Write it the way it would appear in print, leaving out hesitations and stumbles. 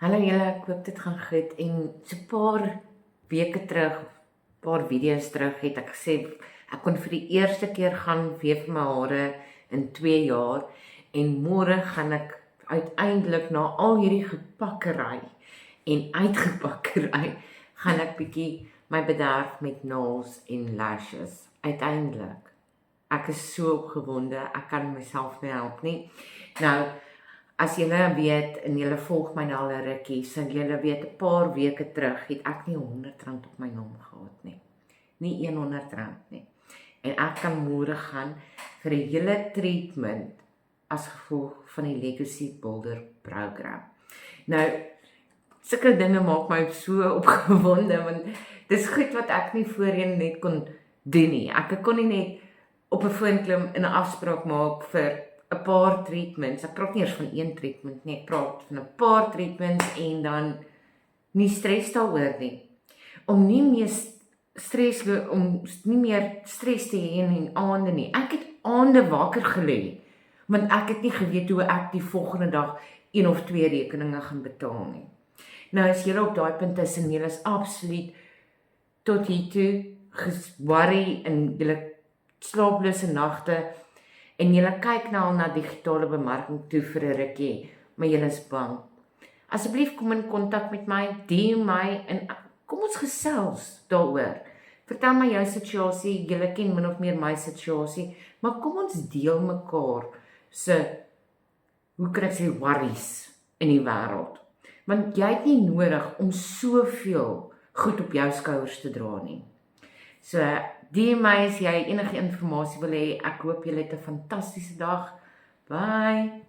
Hallo julle, ek hoop dit gaan goed en so 'n paar weke terug, paar video's terug het ek gesê ek kon vir die eerste keer gaan weef my hare in 2 jaar en môre gaan ek uiteindelik na al hierdie gepakkery en uitgepakkery gaan ek bietjie my bederf met nails en lashes uiteindelik. Ek is so opgewonde, ek kan myself nie help nie. Nou as julle weet en julle volg my nou al 'n rukkie, sal julle weet 'n paar weke terug het ek nie R100 op my naam gehad nie. Nie R100 nie. En ek kan môre gaan vir 'n hele treatment as gevolg van die Legacy Builder program. Nou, sulke dinge maak my so opgewonde want dis goed wat ek nie voorheen net kon doen nie. Ek kon nie net op 'n foon klim en 'n afspraak maak vir 'n paar treatments. Ek praat nie eers van een treatment nie, ek praat van 'n paar treatments en dan nie stres daaroor nie. Om nie meer stres te hê in die aande nie. Ek het aande wakker gelê, want ek het nie geweet hoe ek die volgende dag 1 of 2 rekeninge gaan betaal nie. Nou as julle op daai punt is en julle is absoluut tot hier toe worry en julle slaaplose nagte en julle kyk nou al na digitale bemarking toe vir 'n rukkie, maar julle is bang. Asseblief kom in kontak met my, DM my en kom ons gesels daaroor. Vertel my jou situasie, julle ken min of meer my situasie, maar kom ons deel mekaar se, hoe kan ek sê, worries in die wêreld. Want jy het nie nodig om soveel goed op jou skouers te dra nie. So, DM my as jy enige inligting wil hê. Ek hoop julle het 'n fantastiese dag. Bye.